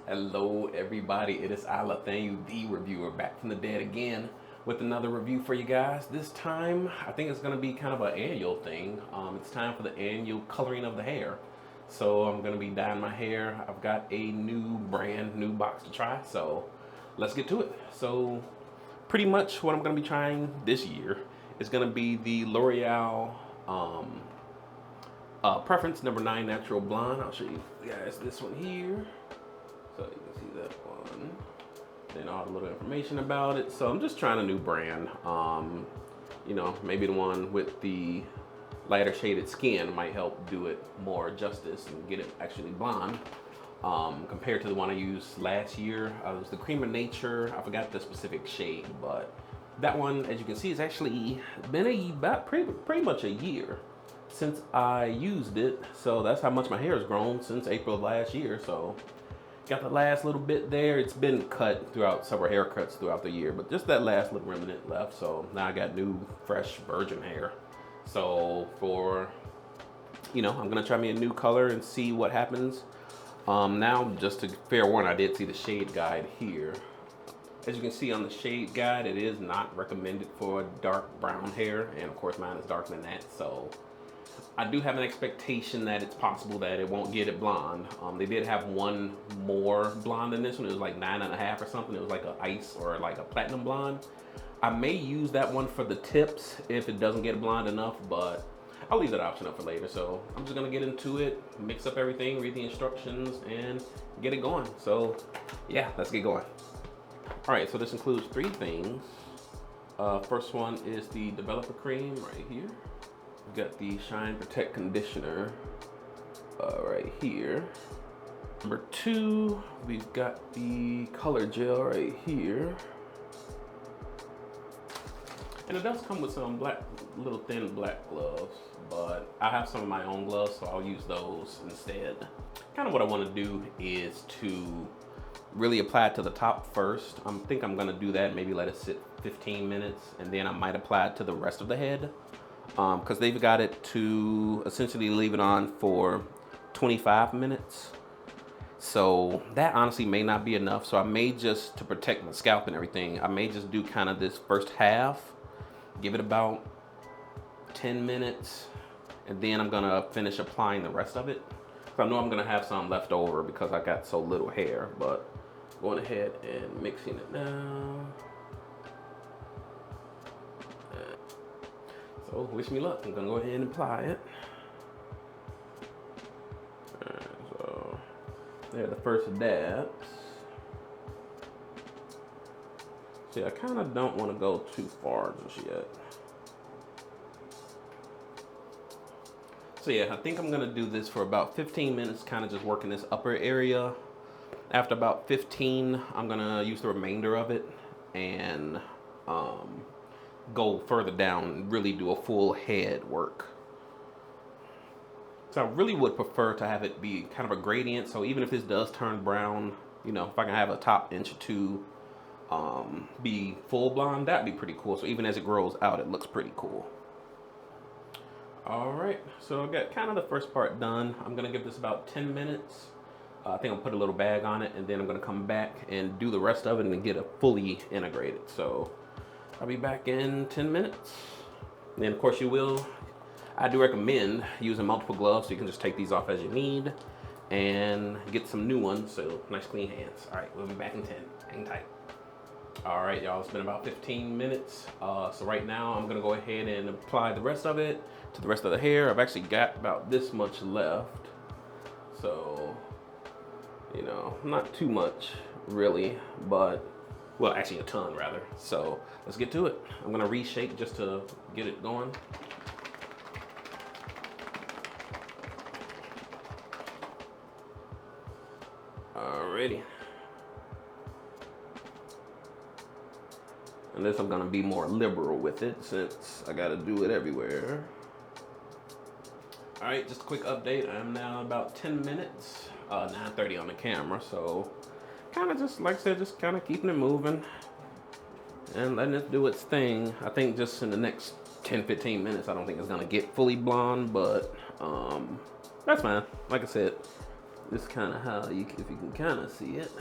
Hello everybody, it is Lythaniel, the reviewer, back from the dead again with another review for you guys. This time, I think it's going to be kind of an annual thing. It's time for the annual coloring of the hair. So I'm going to be dyeing my hair. I've got a brand new box to try, so let's get to it. So pretty much what I'm going to be trying this year is going to be the L'Oreal Preference number 9 Natural Blonde. I'll show you guys this one here. So you can see that one. Then all the little information about it. So I'm just trying a new brand. You know, maybe the one with the lighter shaded skin might help do it more justice and get it actually blonde. Compared to the one I used last year. It was the Cream of Nature. I forgot the specific shade, but that one, as you can see, has actually been about pretty much a year since I used it. So that's how much my hair has grown since April of last year. So got the last little bit there. It's been cut throughout several haircuts throughout the year, but just that last little remnant left. So now I got new, fresh, virgin hair. So I'm gonna try me a new color and see what happens. Now, just to fair warn, I did see the shade guide here. As you can see on the shade guide, it is not recommended for dark brown hair, and of course mine is darker than that. So I do have an expectation that it's possible that it won't get it blonde. They did have one more blonde than this one. It was like 9.5 or something. It was like an ice or like a platinum blonde. I may use that one for the tips if it doesn't get blonde enough, but I'll leave that option up for later. So I'm just gonna get into it, mix up everything, read the instructions, and get it going. So yeah, let's get going. All right, so this includes 3 things. First one is the developer cream right here. We've got the Shine Protect Conditioner right here. Number 2, we've got the color gel right here. And it does come with some little thin black gloves, but I have some of my own gloves, so I'll use those instead. Kind of what I want to do is to really apply it to the top first. I think I'm gonna do that, maybe let it sit 15 minutes, and then I might apply it to the rest of the head. Because they've got it to essentially leave it on for 25 minutes. So that honestly may not be enough. So I may just, to protect my scalp and everything, I may just do kind of this first half, give it about 10 minutes, and then I'm gonna finish applying the rest of it. So I know I'm gonna have some left over because I got so little hair, but going ahead and mixing it now. So wish me luck. I'm gonna go ahead and apply it. Alright, so there are the first dabs. See, I kind of don't want to go too far just yet. So yeah, I think I'm gonna do this for about 15 minutes, kind of just working this upper area. After about 15, I'm gonna use the remainder of it and go further down and really do a full head work. So I really would prefer to have it be kind of a gradient. So even if this does turn brown, you know, if I can have a top inch or 2 be full blonde, that'd be pretty cool. So even as it grows out, it looks pretty cool. All right, so I got kind of the first part done. I'm gonna give this about 10 minutes. I think I'll put a little bag on it, and then I'm gonna come back and do the rest of it and get it fully integrated. So I'll be back in 10 minutes. And then of course I do recommend using multiple gloves, so you can just take these off as you need and get some new ones, so nice clean hands. All right, we'll be back in 10, hang tight. All right, y'all, it's been about 15 minutes. So right now I'm gonna go ahead and apply the rest of it to the rest of the hair. I've actually got about this much left. So, you know, not too much really, but, well, actually a ton rather. So let's get to it. I'm gonna reshake just to get it going. Alrighty. And this I'm gonna be more liberal with it since I gotta do it everywhere. Alright, just a quick update. I'm now about 10 minutes, 9:30 on the camera, so kind of just, like I said, just kind of keeping it moving and letting it do its thing. I think just in the next 10-15 minutes, I don't think it's gonna get fully blonde, but that's fine. Like I said, This is kind of how you, if you can kind of see it.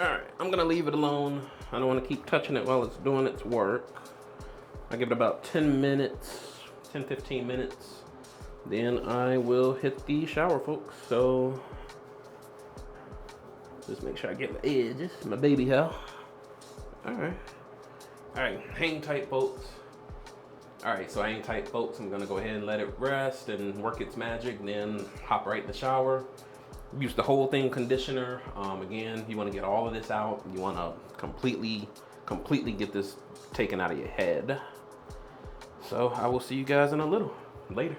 All right, I'm gonna leave it alone. I don't want to keep touching it while it's doing its work. I give it about 10 minutes, 10, 15 minutes. Then I will hit the shower, folks. So just make sure I get my edges, my baby hair. All right, hang tight, folks. All right, so hang tight, folks. I'm gonna go ahead and let it rest and work its magic, and then hop right in the shower. Use the whole thing conditioner. Again, you want to get all of this out. You want to completely get this taken out of your head. So I will see you guys in a little later.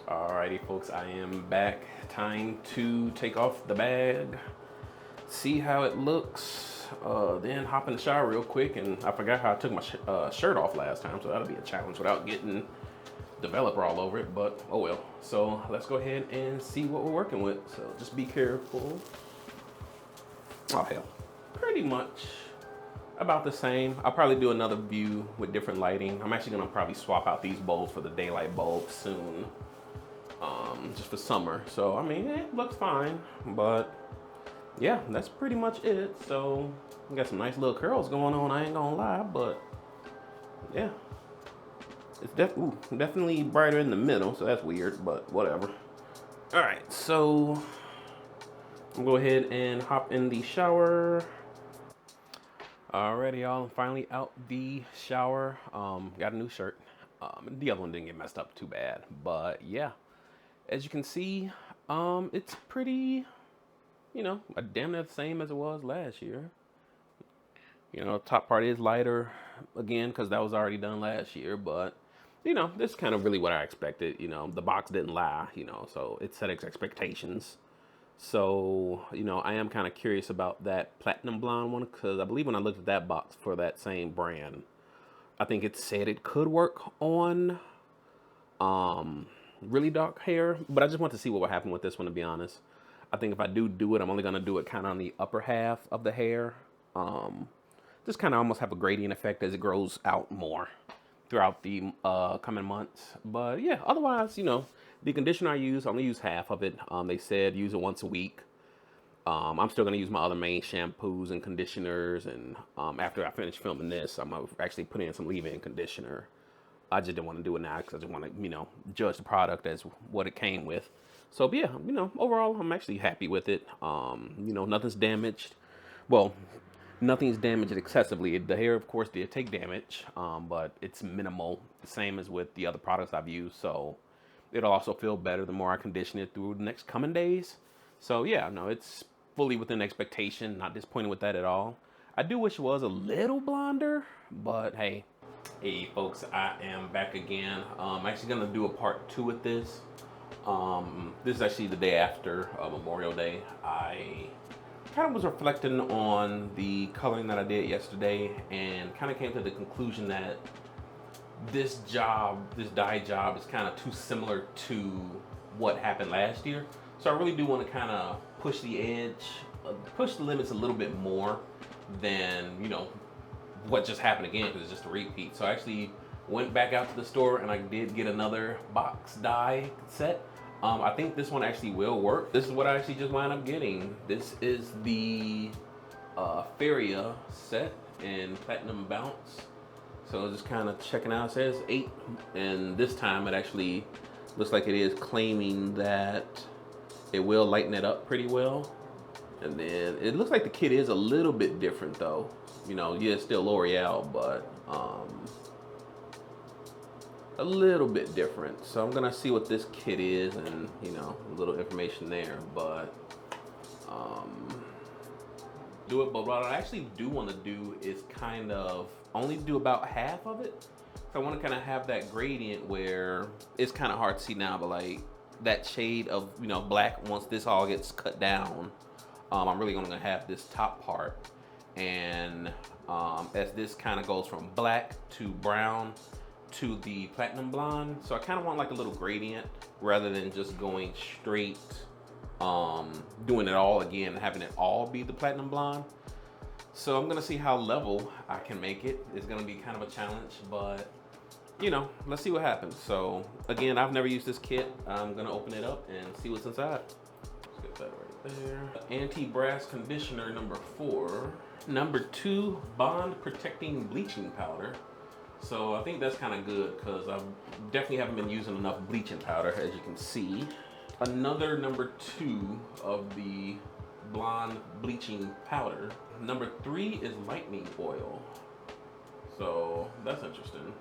Alrighty, folks, I am back. Time to take off the bag, see how it looks, then hop in the shower real quick. And I forgot how I took my shirt off last time, so that'll be a challenge without getting developer all over it, but oh well. So let's go ahead and see what we're working with. So just be careful. Oh hell, pretty much about the same. I'll probably do another view with different lighting. I'm actually gonna probably swap out these bulbs for the daylight bulbs soon, just for summer. So I mean, it looks fine, but yeah, that's pretty much it. So we got some nice little curls going on, I ain't gonna lie, but yeah. It's definitely brighter in the middle, so that's weird, but whatever. All right, so I'll go ahead and hop in the shower. Alrighty, y'all, I'm finally out the shower. Got a new shirt. The other one didn't get messed up too bad, but yeah. As you can see, it's pretty, you know, damn near the same as it was last year. You know, top part is lighter, again, because that was already done last year, but you know, this is kind of really what I expected. You know, the box didn't lie, you know, so it set its expectations. So, you know, I am kind of curious about that platinum blonde one, because I believe when I looked at that box for that same brand, I think it said it could work on really dark hair, but I just want to see what would happen with this one, to be honest. I think if I do it, I'm only going to do it kind of on the upper half of the hair. Just kind of almost have a gradient effect as it grows out more throughout the coming months. But yeah, otherwise, you know, the conditioner I only use half of it. They said use it once a week. I'm still gonna use my other main shampoos and conditioners, and after I finish filming this, I'm gonna actually put in some leave-in conditioner. I just didn't want to do it now because I just want to, you know, judge the product as what it came with. So yeah, you know, overall, I'm actually happy with it. You know, nothing's damaged. Well, nothing's damaged excessively. The hair, of course, did take damage, but it's minimal, the same as with the other products I've used. So it'll also feel better the more I condition it through the next coming days. So yeah, no, it's fully within expectation. Not disappointed with that at all. I do wish it was a little blonder, but hey. Hey folks, I am back again. I'm actually gonna do a part 2 with this. This is actually the day after Memorial Day. I kind of was reflecting on the coloring that I did yesterday and kind of came to the conclusion that this dye job is kind of too similar to what happened last year. So I really do want to kind of push the edge, push the limits a little bit more than, you know, what just happened again, because it's just a repeat. So I actually went back out to the store and I did get another box dye set. I think this one actually will work. This is what I actually just wound up getting. This is the Feria set in Platinum Bounce. So just kind of checking out. It says 8, and this time it actually looks like it is claiming that it will lighten it up pretty well. And then it looks like the kit is a little bit different though. You know, yeah, it's still L'Oreal, but a little bit different. So I'm gonna see what this kit is, and you know, a little information there, but do it. But what I actually do want to do is kind of only do about half of it. So I want to kind of have that gradient where it's kind of hard to see now, but like that shade of, you know, black, once this all gets cut down, I'm really only gonna have this top part. And as this kind of goes from black to brown to the platinum blonde, so I kind of want like a little gradient rather than just going straight, doing it all again, having it all be the platinum blonde. So I'm gonna see how level I can make it. It's gonna be kind of a challenge, but you know, let's see what happens. So again, I've never used this kit. I'm gonna open it up and see what's inside. Let's get that right there. Anti-brass conditioner number 4. Number 2, bond protecting bleaching powder. So I think that's kind of good because I definitely haven't been using enough bleaching powder, as you can see. Another number 2 of the blonde bleaching powder. Number 3 is lightning oil. So that's interesting.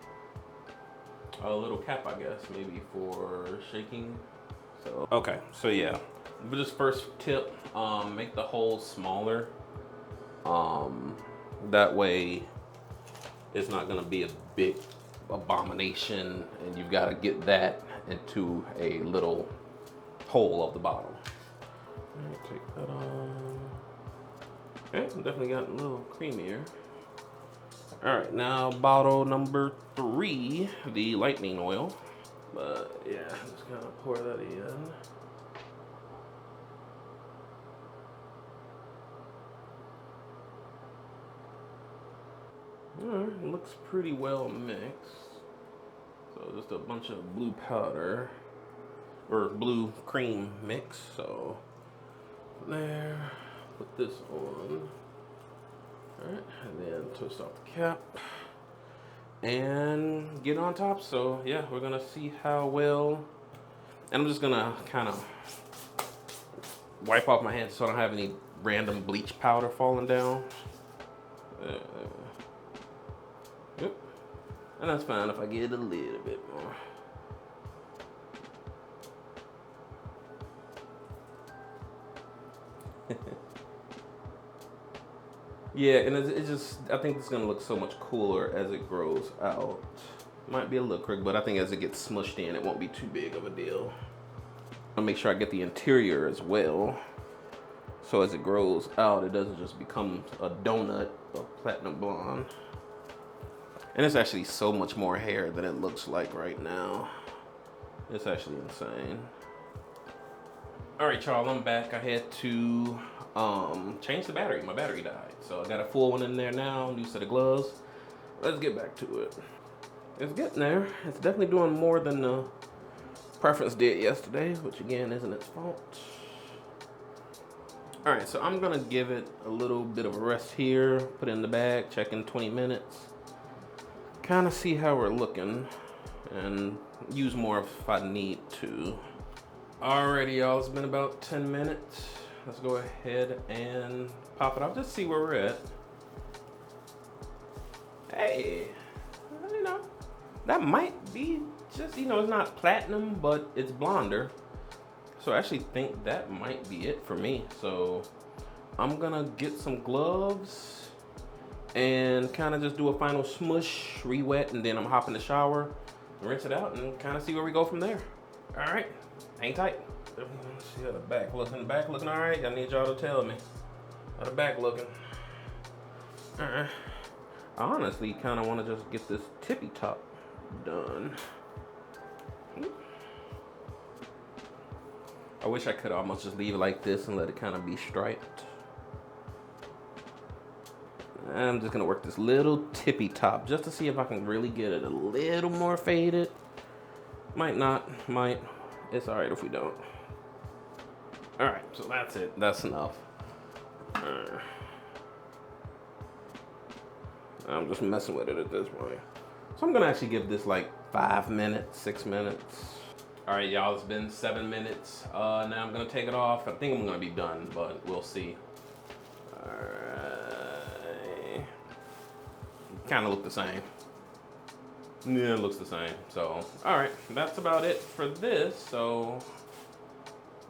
A little cap, I guess, maybe for shaking. So okay, so yeah, but just first tip, make the hole smaller. That way it's not gonna be a big abomination and you've got to get that into a little hole of the bottle. Take that on. Okay, definitely got a little creamier. All right, now bottle number 3, the lightning oil. But yeah, just kind of pour that in. All right, it looks pretty well mixed. So just a bunch of blue powder, or blue cream mix. So there, put this on. All right, and then twist off the cap and get on top. So yeah, we're gonna see how well, and I'm just gonna kind of wipe off my hands so I don't have any random bleach powder falling down. Yep. And that's fine if I get a little bit more. Yeah, and it just, I think it's gonna look so much cooler as it grows out. Might be a little crooked, but I think as it gets smushed in, it won't be too big of a deal. I'll make sure I get the interior as well. So as it grows out, it doesn't just become a donut of platinum blonde. And it's actually so much more hair than it looks like right now. It's actually insane. All right, y'all, I'm back. I had to change the battery. My battery died. So I got a full one in there now, new set of gloves. Let's get back to it. It's getting there. It's definitely doing more than the preference did yesterday, which again isn't its fault. All right, so I'm gonna give it a little bit of a rest here, put it in the bag, check in 20 minutes, kind of see how we're looking, and use more if I need to. Alrighty, y'all, it's been about 10 minutes. Let's go ahead and pop it off, just see where we're at. Hey, you know, that might be just, you know, it's not platinum, but it's blonder. So I actually think that might be it for me. So I'm gonna get some gloves and kind of just do a final smush, re-wet, and then I'm hop in the shower, rinse it out, and kind of see where we go from there. All right, hang tight. Let's see how the back looking. Back looking all right. I need y'all to tell me how the back looking. All right. I honestly kind of want to just get this tippy top done. I wish I could almost just leave it like this and let it kind of be striped. I'm just gonna work this little tippy top just to see if I can really get it a little more faded. Might not, might. It's all right if we don't. All right, so that's it. That's enough. I'm just messing with it at this point. So I'm gonna actually give this like 5 minutes, 6 minutes. All right, y'all, it's been 7 minutes. Now I'm gonna take it off. I think I'm gonna be done, but we'll see. All right. Kind of look the same. Yeah, it looks the same. So, all right, that's about it for this. So,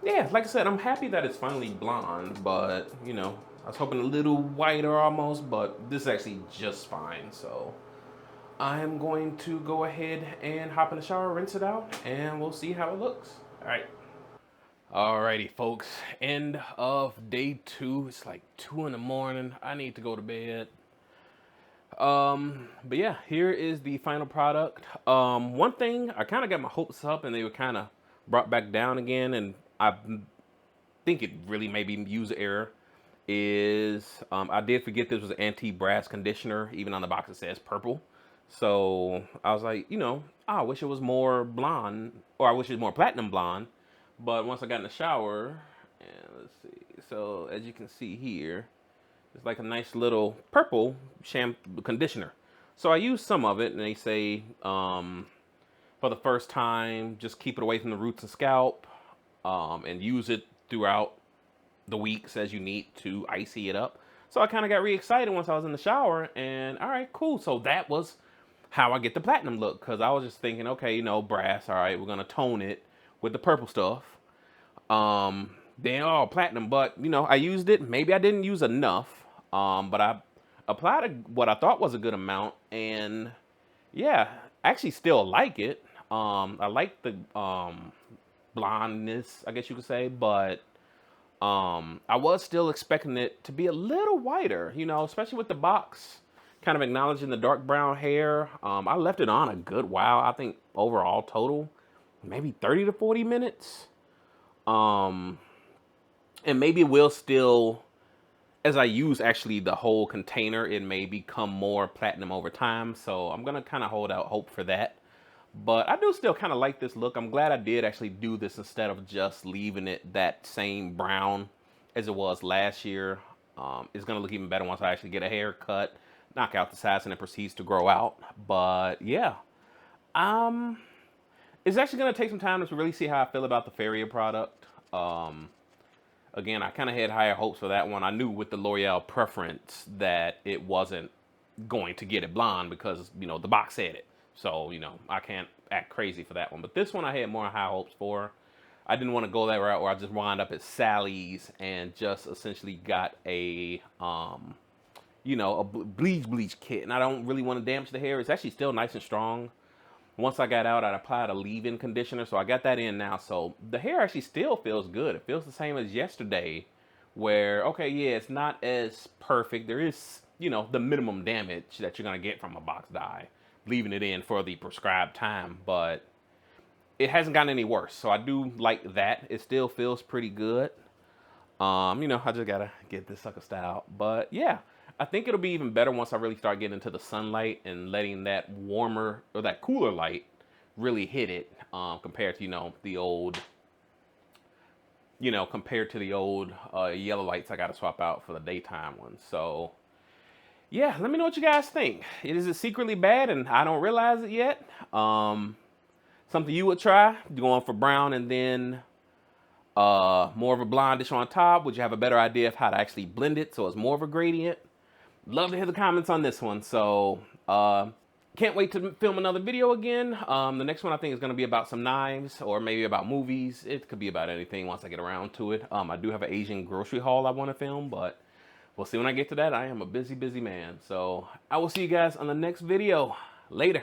yeah, like I said, I'm happy that it's finally blonde, but, you know, I was hoping a little whiter almost, but this is actually just fine. So, I'm going to go ahead and hop in the shower, rinse it out, and we'll see how it looks. All right. Alrighty, folks, end of day 2. It's like 2 in the morning. I need to go to bed. But yeah, here is the final product. One thing, I kind of got my hopes up and they were kind of brought back down again, and I think it really may be user error, is I did forget this was an anti-brass conditioner. Even on the box it says purple. So I was like, I wish it was more blonde, or I wish it was more platinum blonde. But once I got in the shower, and let's see. So as you can see here, it's like a nice little purple shampoo conditioner. So I used some of it, and they say for the first time, just keep it away from the roots and scalp, and use it throughout the weeks as you need to icy it up. So I kind of got re-excited once I was in the shower, and all right, cool. So that was how I get the platinum look, because I was just thinking, okay, brass, all right, we're gonna tone it with the purple stuff. Then platinum, but I used it. Maybe I didn't use enough, but I applied what I thought was a good amount, and yeah, I actually still like it. I like the blondness, I guess you could say, but I was still expecting it to be a little whiter, especially with the box kind of acknowledging the dark brown hair. I left it on a good while. I think overall total, maybe 30 to 40 minutes. And maybe it will still, as I use actually the whole container, it may become more platinum over time. So I'm going to kind of hold out hope for that. But I do still kind of like this look. I'm glad I did actually do this instead of just leaving it that same brown as it was last year. It's going to look even better once I actually get a haircut, knock out the sides, and it proceeds to grow out. But yeah, it's actually going to take some time to really see how I feel about the Feria product. Again, I kind of had higher hopes for that one. I knew with the L'Oreal preference that it wasn't going to get it blonde because, the box said it. So, I can't act crazy for that one. But this one I had more high hopes for. I didn't want to go that route where I just wound up at Sally's and just essentially got a, a bleach kit. And I don't really want to damage the hair. It's actually still nice and strong. Once I got out, I applied a leave-in conditioner. So I got that in now. So the hair actually still feels good. It feels the same as yesterday where, okay, yeah, it's not as perfect. There is, the minimum damage that you're going to get from a box dye, leaving it in for the prescribed time, but it hasn't gotten any worse. So I do like that. It still feels pretty good. I just gotta get this sucker style. But yeah, I think it'll be even better once I really start getting into the sunlight and letting that warmer or that cooler light really hit it, compared to, the old, yellow lights I gotta swap out for the daytime ones. So yeah, let me know what you guys think. Is it secretly bad and I don't realize it yet? Something you would try, going for brown and then more of a blondish on top? Would you have a better idea of how to actually blend it so it's more of a gradient? Love to hear the comments on this one. So can't wait to film another video again. The next one I think is going to be about some knives or maybe about movies. It could be about anything once I get around to it. I do have an Asian grocery haul I want to film, but we'll see when I get to that. I am a busy man. So I will see you guys on the next video. Later.